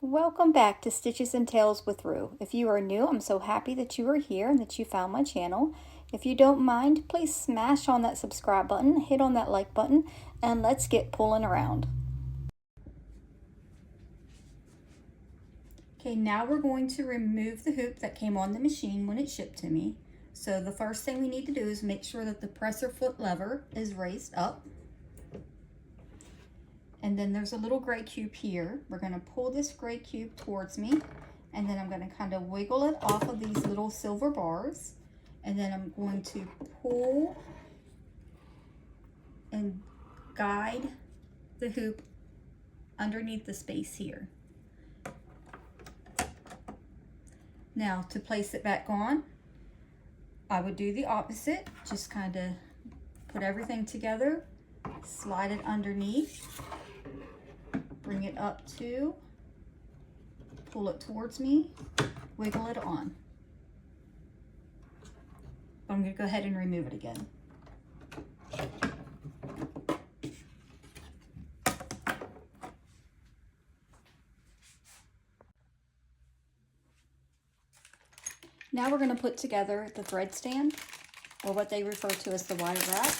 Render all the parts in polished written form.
Welcome back to Stitches and Tales with Roo. If you are new, I'm so happy that you are here and that you found my channel. If you don't mind, please smash on that subscribe button, hit on that like button, and let's get pulling around. Okay, now we're going to remove the hoop that came on the machine when it shipped to me. So the first thing we need to do is make sure that the presser foot lever is raised up. And then there's a little gray cube here. We're going to pull this gray cube towards me, and then I'm going to kind of wiggle it off of these little silver bars, and then I'm going to pull and guide the hoop underneath the space here. Now to place it back on, I would do the opposite. Just kind of put everything together, slide it underneath, bring it up to, pull it towards me, wiggle it on. I'm going to go ahead and remove it again. Now we're going to put together the thread stand, or what they refer to as the wire rack.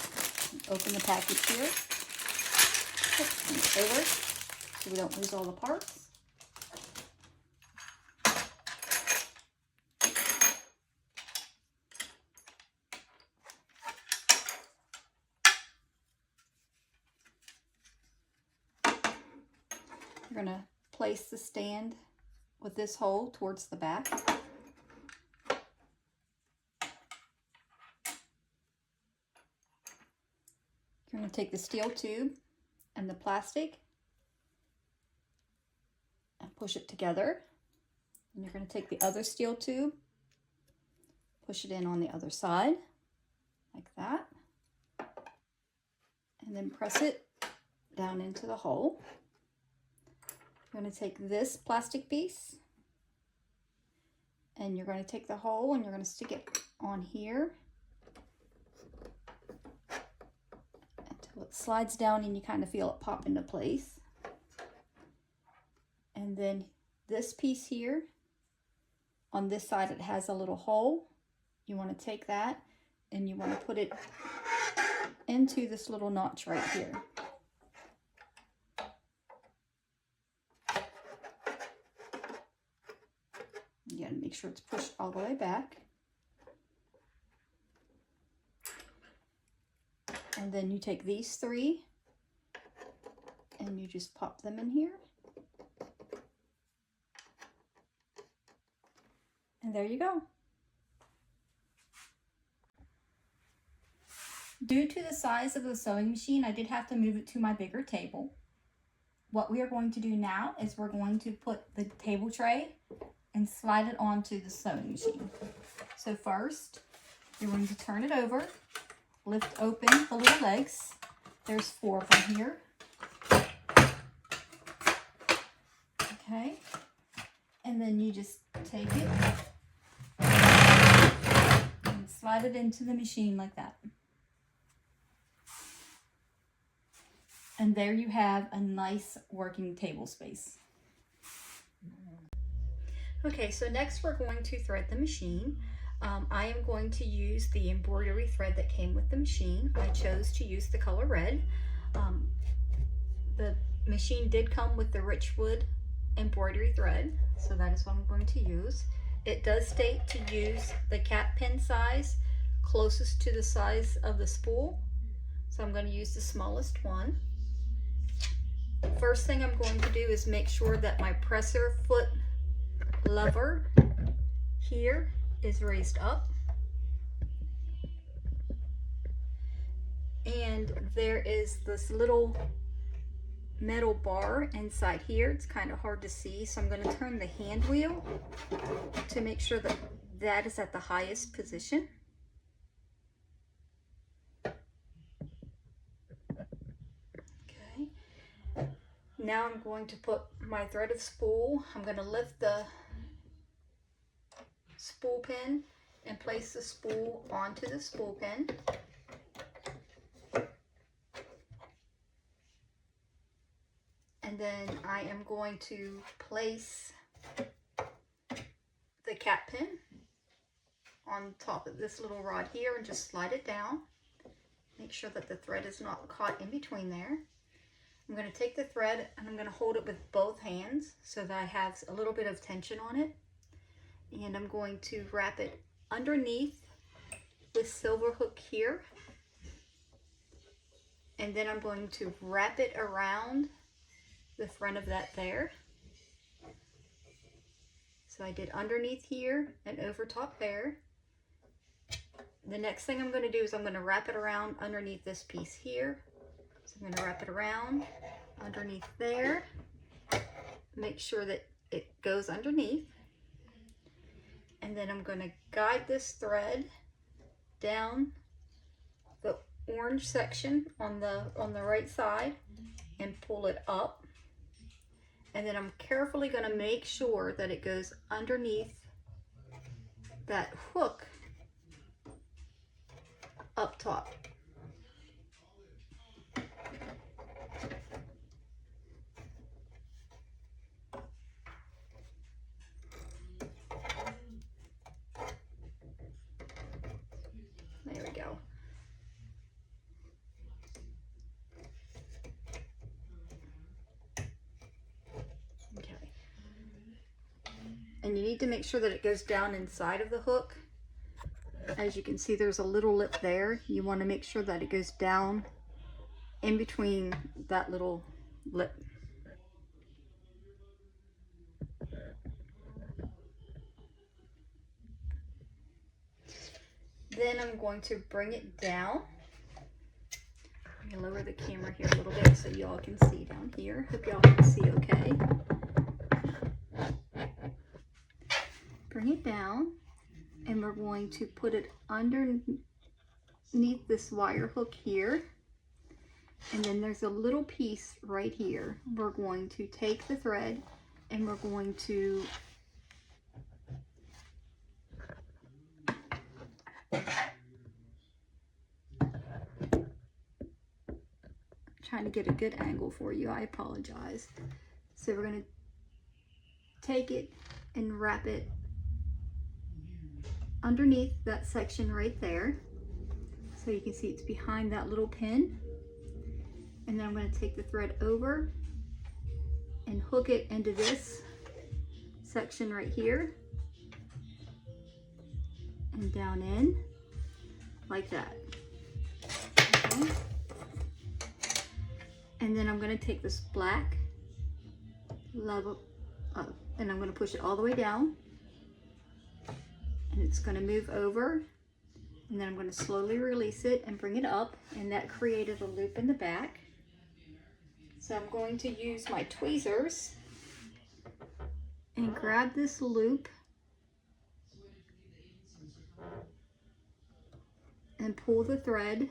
Open the package here. Put it over so we don't lose all the parts. We're going to place the stand with this hole towards the back. You're going to take the steel tube and the plastic and push it together. And you're going to take the other steel tube, push it in on the other side, like that. And then press it down into the hole. You're going to take this plastic piece, and you're going to take the hole and you're going to stick it on here until it slides down and you kind of feel it pop into place. And then this piece here, on this side it has a little hole. You want to take that and you want to put it into this little notch right here. You gotta make sure it's pushed all the way back. And then you take these three and you just pop them in here. And there you go. Due to the size of the sewing machine, I did have to move it to my bigger table. What we are going to do now is we're going to put the table tray and slide it onto the sewing machine. So first, you're going to turn it over, lift open the little legs. There's 4 of them here. Okay, and then you just take it and slide it into the machine like that. And there you have a nice working table space. Okay, so next we're going to thread the machine. I am going to use the embroidery thread that came with the machine. I chose to use the color red. The machine did come with the Richwood embroidery thread, so that is what I'm going to use. It does state to use the cap pin size closest to the size of the spool, so I'm going to use the smallest one. First thing I'm going to do is make sure that my presser foot lever here is raised up, and there is this little metal bar inside here. It's kind of hard to see, so I'm going to turn the hand wheel to make sure that that is at the highest position. Okay, now I'm going to put my threaded spool. I'm going to lift the spool pin and place the spool onto the spool pin. And then I am going to place the cat pin on top of this little rod here and just slide it down. Make sure that the thread is not caught in between there. I'm going to take the thread and I'm going to hold it with both hands so that I have a little bit of tension on it. And I'm going to wrap it underneath this silver hook here. And then I'm going to wrap it around the front of that there. So I did underneath here and over top there. The next thing I'm going to do is I'm going to wrap it around underneath this piece here. So I'm going to wrap it around underneath there. Make sure that it goes underneath. And then I'm going to guide this thread down the orange section on the right side and pull it up. And then I'm carefully going to make sure that it goes underneath that hook up top. There we go. Okay. And you need to make sure that it goes down inside of the hook. As you can see, there's a little lip there. You want to make sure that it goes down in between that little lip. Then I'm going to bring it down. Let me lower the camera here a little bit so y'all can see down here. Hope y'all can see okay. Bring it down. And we're going to put it underneath this wire hook here. And then there's a little piece right here. We're going to take the thread and we're going to trying to get a good angle for you. I apologize. So we're going to take it and wrap it underneath that section right there. So you can see it's behind that little pin. And then I'm going to take the thread over and hook it into this section right here and down in like that. Okay. And then I'm going to take this black level up and I'm going to push it all the way down. And it's going to move over, and then I'm going to slowly release it and bring it up, and that created a loop in the back. So I'm going to use my tweezers and grab this loop and pull the thread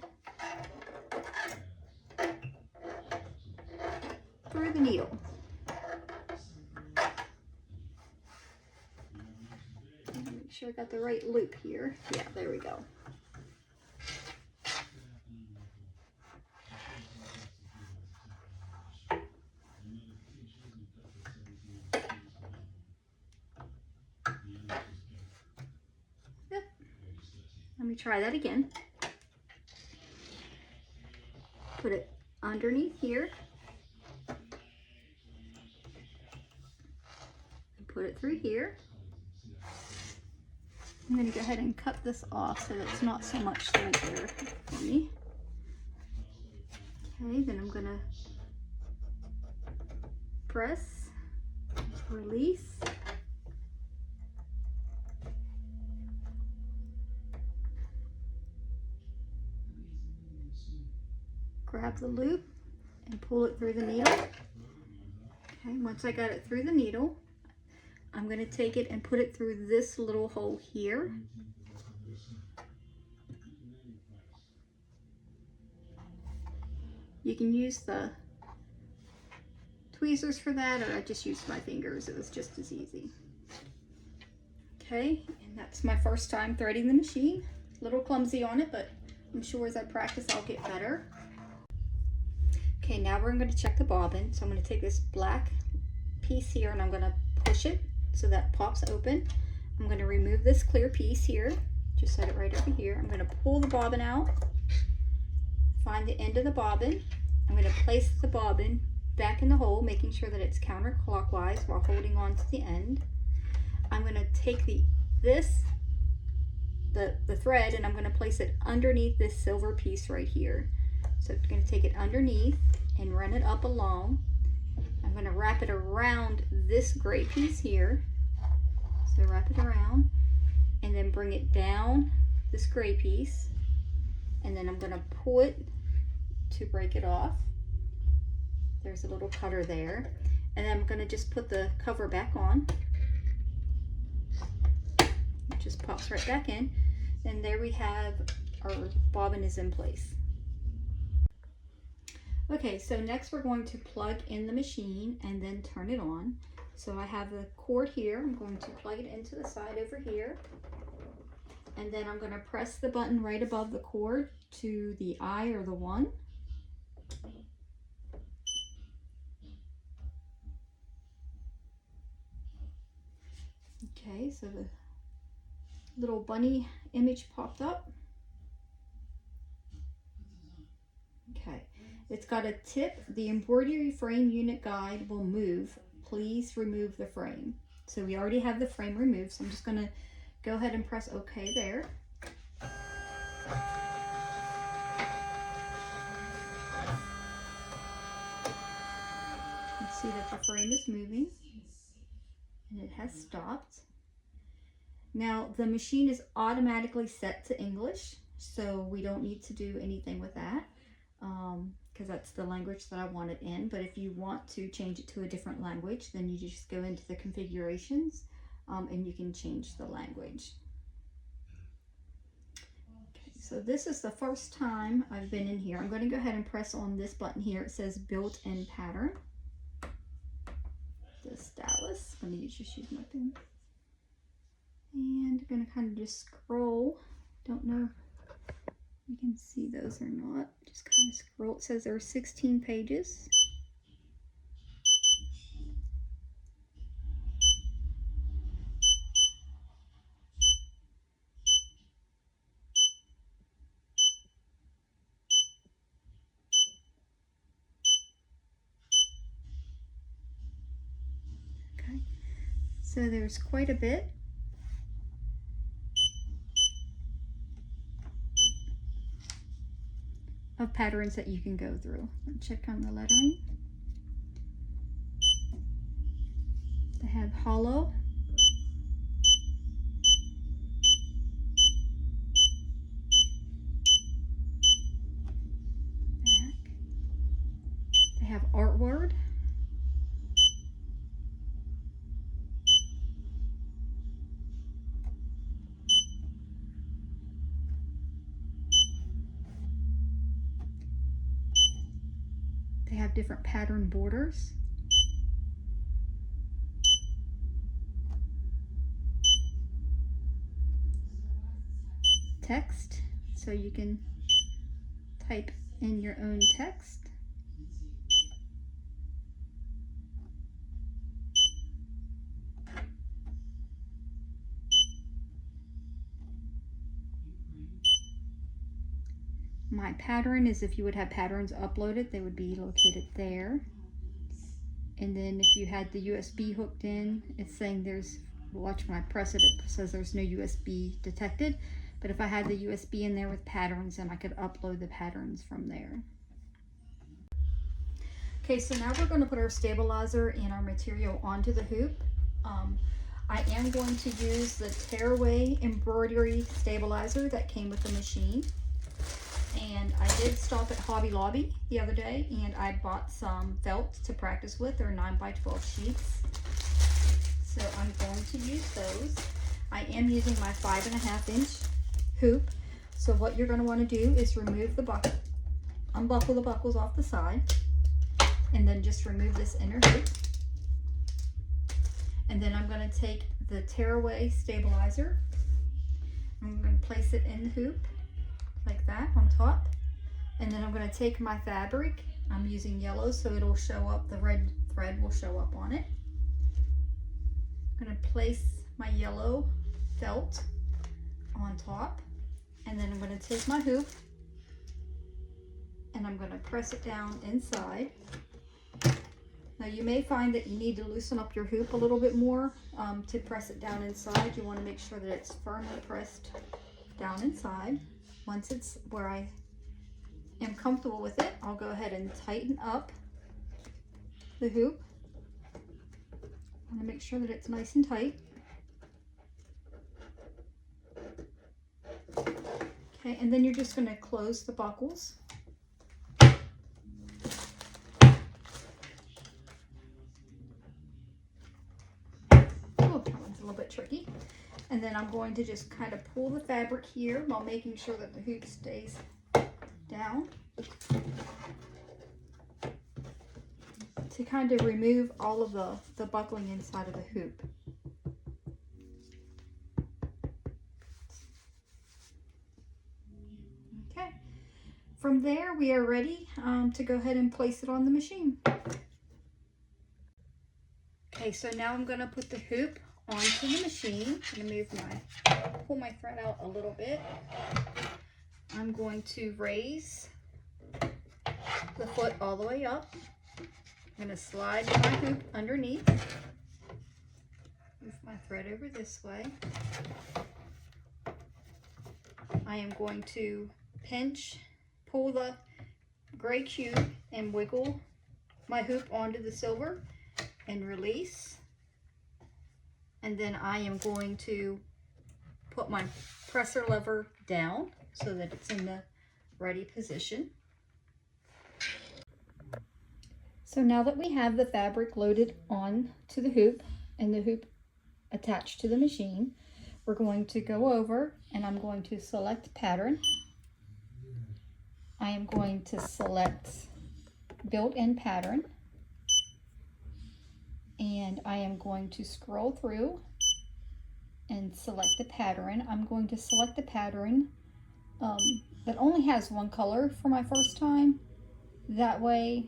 through the needle. Make sure I got the right loop here. Yeah, there we go. Yep. Let me try that again. Put it underneath here. And put it through here. I'm going to go ahead and cut this off so that it's not so much thread there for me. Okay, then I'm going to press, release, grab the loop and pull it through the needle. Okay, once I got it through the needle, I'm going to take it and put it through this little hole here. You can use the tweezers for that, or I just used my fingers. It was just as easy. Okay, and that's my first time threading the machine. A little clumsy on it, but I'm sure as I practice I'll get better. Okay, now we're going to check the bobbin. So I'm going to take this black piece here and I'm going to push it so that pops open. I'm going to remove this clear piece here. Just set it right over here. I'm going to pull the bobbin out, find the end of the bobbin. I'm going to place the bobbin back in the hole, making sure that it's counterclockwise while holding on to the end. I'm going to take the thread and I'm going to place it underneath this silver piece right here. So I'm going to take it underneath and run it up along. I'm going to wrap it around this gray piece here. So wrap it around and then bring it down this gray piece, and then I'm going to pull it to break it off. There's a little cutter there, and then I'm going to just put the cover back on. It just pops right back in, and there we have our bobbin is in place. Okay, so next we're going to plug in the machine and then turn it on. So I have the cord here. I'm going to plug it into the side over here, and then I'm going to press the button right above the cord to the I or the 1. Okay, so the little bunny image popped up. Okay, it's got a tip. The embroidery frame unit guide will move. Please remove the frame. So we already have the frame removed, so I'm just going to go ahead and press OK there. You can see that the frame is moving and it has stopped. Now the machine is automatically set to English, so we don't need to do anything with that because that's the language that I want it in. But if you want to change it to a different language, then you just go into the configurations and you can change the language. Okay, so this is the first time I've been in here. I'm going to go ahead and press on this button here. It says built-in pattern. The stylus. I'm going to just use my pen. And I'm going to kind of just scroll. Don't know if you can see those or not. Just kind of scroll. It says there are 16 pages. Okay, so there's quite a bit. Of patterns that you can go through. Check on the lettering. They have hollow, back. They have artword, they have different pattern borders. Text, so you can type in your own text. My pattern is if you would have patterns uploaded, they would be located there. And then if you had the USB hooked in, it's saying there's, watch when I press it, it says there's no USB detected. But if I had the USB in there with patterns, then I could upload the patterns from there. Okay, so now we're going to put our stabilizer and our material onto the hoop. I am going to use the tearaway embroidery stabilizer that came with the machine. And I did stop at Hobby Lobby the other day and I bought some felt to practice with. They're 9x12 sheets. So I'm going to use those. I am using my 5.5-inch hoop. So what you're going to want to do is remove the buckle, unbuckle the buckles off the side, and then just remove this inner hoop. And then I'm going to take the tearaway stabilizer. I'm going to place it in the hoop like that on top, and then I'm going to take my fabric, I'm using yellow so it'll show up, the red thread will show up on it. I'm going to place my yellow felt on top, and then I'm going to take my hoop and I'm going to press it down inside. Now you may find that you need to loosen up your hoop a little bit more to press it down inside. You want to make sure that it's firmly pressed down inside. Once it's where I am comfortable with it, I'll go ahead and tighten up the hoop. I want to make sure that it's nice and tight. Okay, and then you're just going to close the buckles. A little bit tricky. And then I'm going to just kind of pull the fabric here while making sure that the hoop stays down to kind of remove all of the buckling inside of the hoop. Okay, from there we are ready to go ahead and place it on the machine. Okay, so now I'm going to put the hoop onto the machine. I'm going to pull my thread out a little bit. I'm going to raise the foot all the way up. I'm going to slide my hoop underneath. Move my thread over this way. I am going to pull the gray cube and wiggle my hoop onto the silver and release. And then I am going to put my presser lever down so that it's in the ready position. So now that we have the fabric loaded on to the hoop and the hoop attached to the machine, we're going to go over and I'm going to select pattern. I am going to select built-in pattern. And I am going to scroll through and select the pattern. I'm going to select the pattern that only has one color for my first time. That way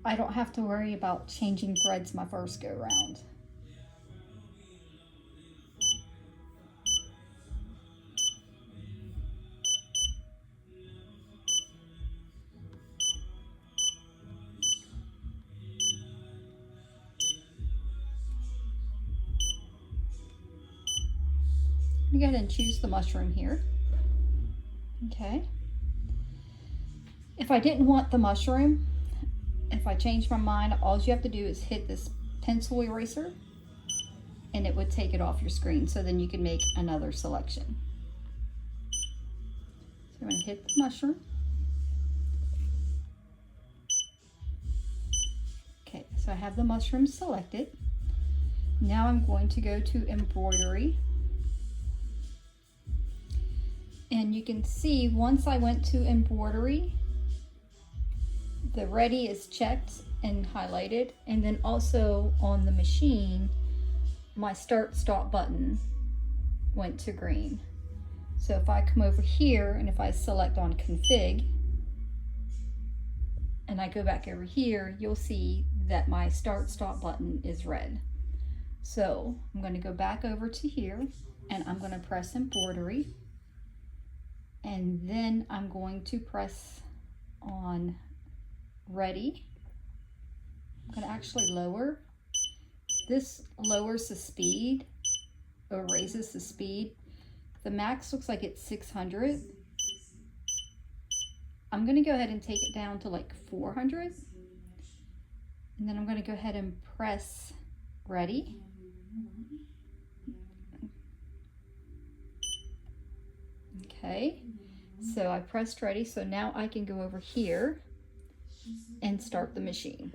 I don't have to worry about changing threads my first go round. I'm going to go ahead and choose the mushroom here. Okay. If I didn't want the mushroom, if I change my mind, all you have to do is hit this pencil eraser and it would take it off your screen, so then you can make another selection. So I'm going to hit the mushroom. Okay, so I have the mushroom selected. Now I'm going to go to embroidery. And you can see once I went to embroidery, the ready is checked and highlighted, and then also on the machine my start stop button went to green. So if I come over here and if I select on config and I go back over here, you'll see that my start stop button is red. So I'm going to go back over to here and I'm going to press embroidery. And then I'm going to press on ready. I'm going to actually lower. This lowers the speed or raises the speed. The max looks like it's 600. I'm going to go ahead and take it down to like 400. And then I'm going to go ahead and press ready. Okay, so I pressed ready, so now I can go over here and start the machine.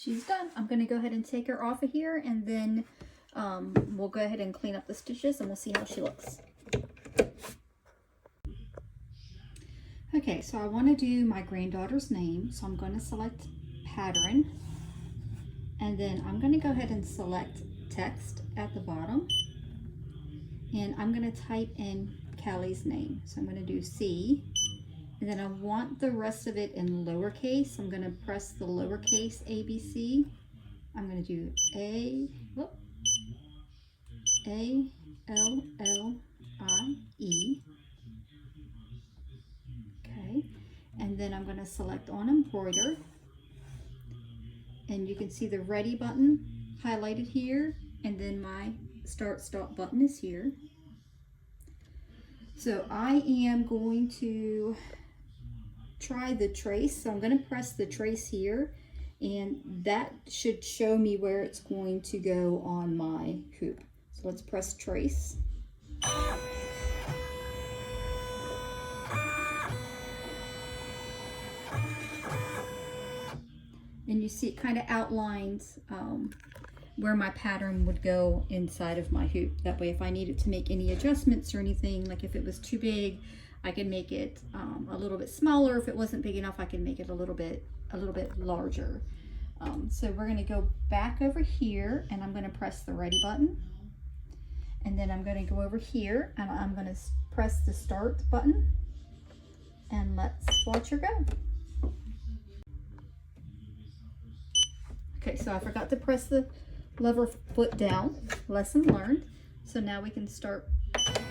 she's done. I'm going to go ahead and take her off of here, and then we'll go ahead and clean up the stitches and we'll see how she looks. Okay, so I want to do my granddaughter's name, so I'm going to select pattern, and then I'm going to go ahead and select text at the bottom, and I'm going to type in Callie's name. So I'm going to do C, and then I want the rest of it in lowercase. I'm going to press the lowercase ABC. I'm going to do A-L-L-I-E. Okay, and then I'm going to select on embroider, and you can see the ready button highlighted here, and then my start stop button is here. So I am going to try the trace. So I'm going to press the trace here, and that should show me where it's going to go on my hoop. So let's press trace. And you see it kind of outlines where my pattern would go inside of my hoop. That way, if I needed to make any adjustments or anything, like if it was too big, I can make it a little bit smaller. If it wasn't big enough, I can make it a little bit larger. So we're going to go back over here, and I'm going to press the ready button, and then I'm going to go over here, and I'm going to press the start button, and let's watch her go. Okay, so I forgot to press the lever foot down. Lesson learned. So now we can start there.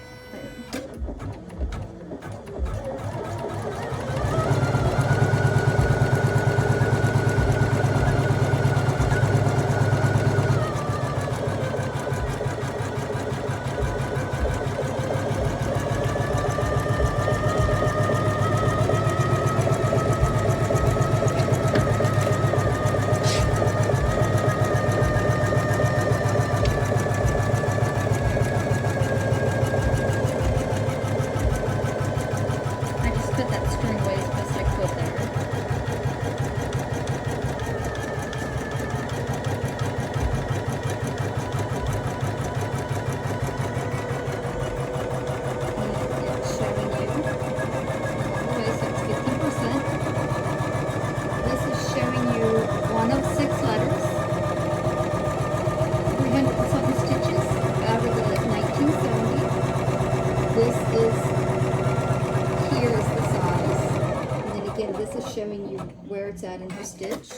Showing you where it's at in her stitch.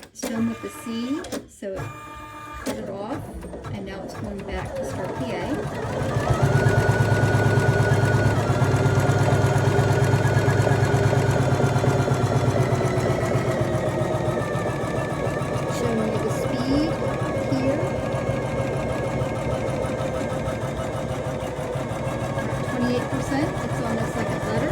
It's done with the C, so it cut it off, and now it's going back to start the A. Showing you the speed here. 28%, it's on the second letter.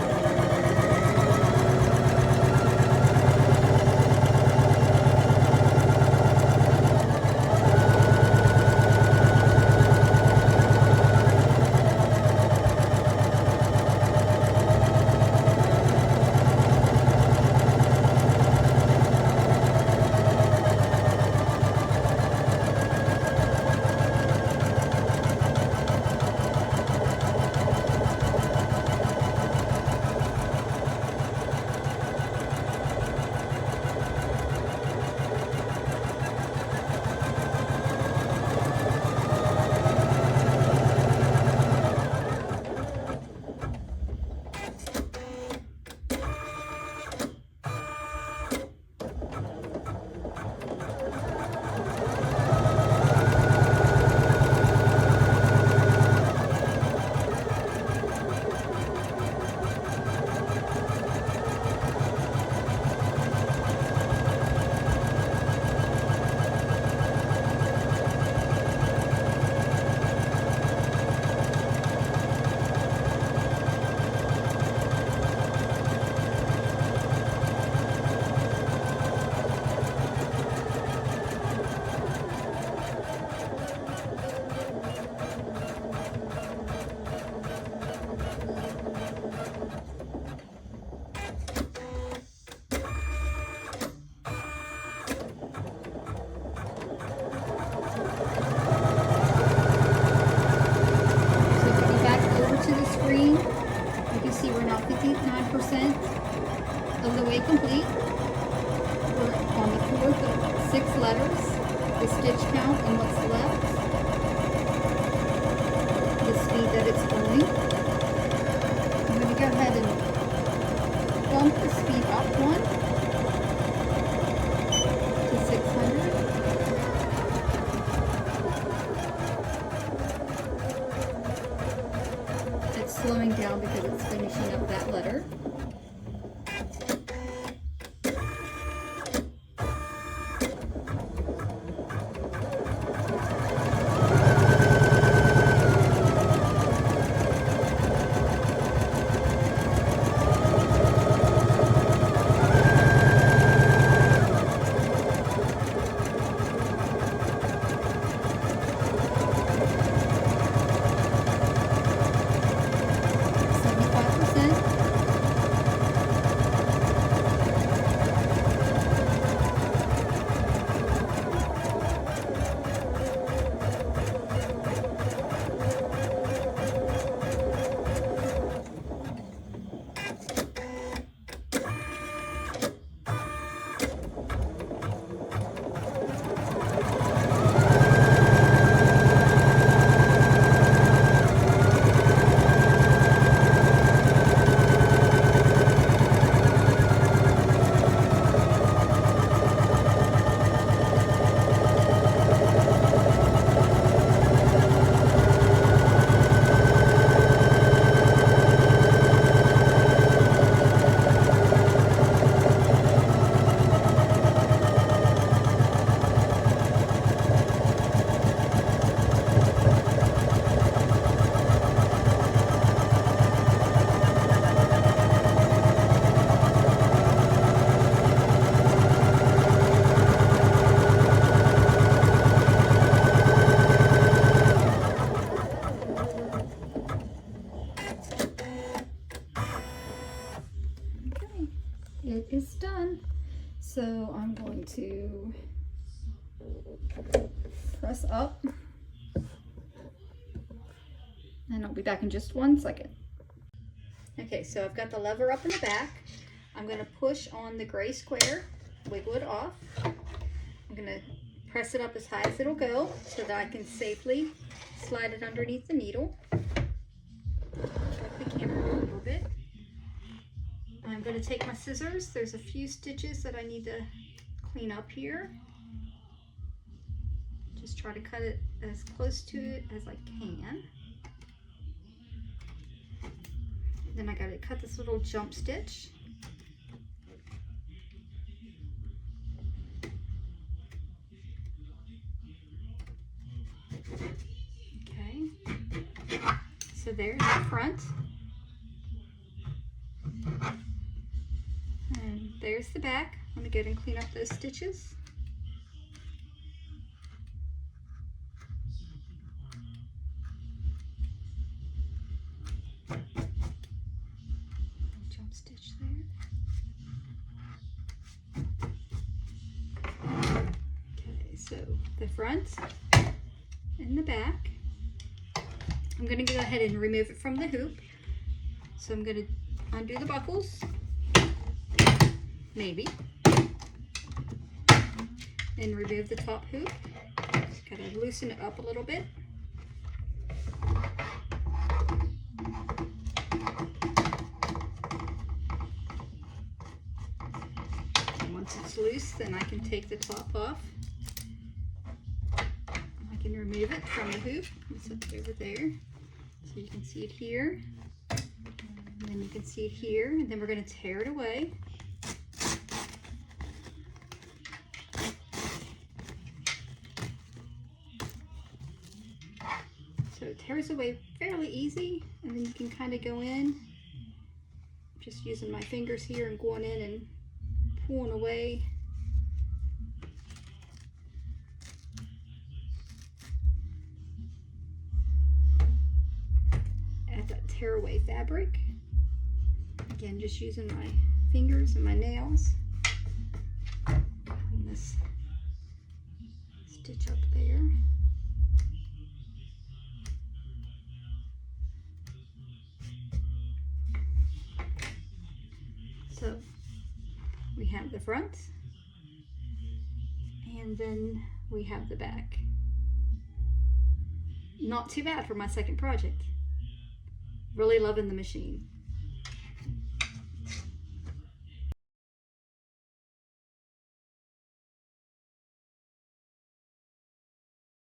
6 letters, the stitch count and what's left, the speed that it's going. I'm going to go ahead and bump the speed up 1 to 600. It's slowing down because it's finishing up that letter. It is done. So I'm going to press up and I'll be back in just 1 second. Okay, so I've got the lever up in the back. I'm going to push on the gray square, wiggle it off. I'm going to press it up as high as it'll go so that I can safely slide it underneath the needle. Check the camera a little bit. I'm going to take my scissors. There's a few stitches that I need to clean up here. Just try to cut it as close to it as I can. Then I got to cut this little jump stitch. Okay, so there's the front. And there's the back. I'm going to go ahead and clean up those stitches. Jump stitch there. Okay, so the front and the back. I'm going to go ahead and remove it from the hoop. So I'm going to undo the buckles. Maybe. And remove the top hoop. Just kind of loosen it up a little bit. And once it's loose, then I can take the top off. I can remove it from the hoop. It's up over there. So you can see it here. And then you can see it here. And then we're going to tear it away. So it tears away fairly easy, and then you can kind of go in, just using my fingers here and going in and pulling away. At that tear away fabric. Again, just using my fingers and my nails. Clean this stitch up there. So we have the front And then we have the back. Not too bad for my second project. Really loving the machine.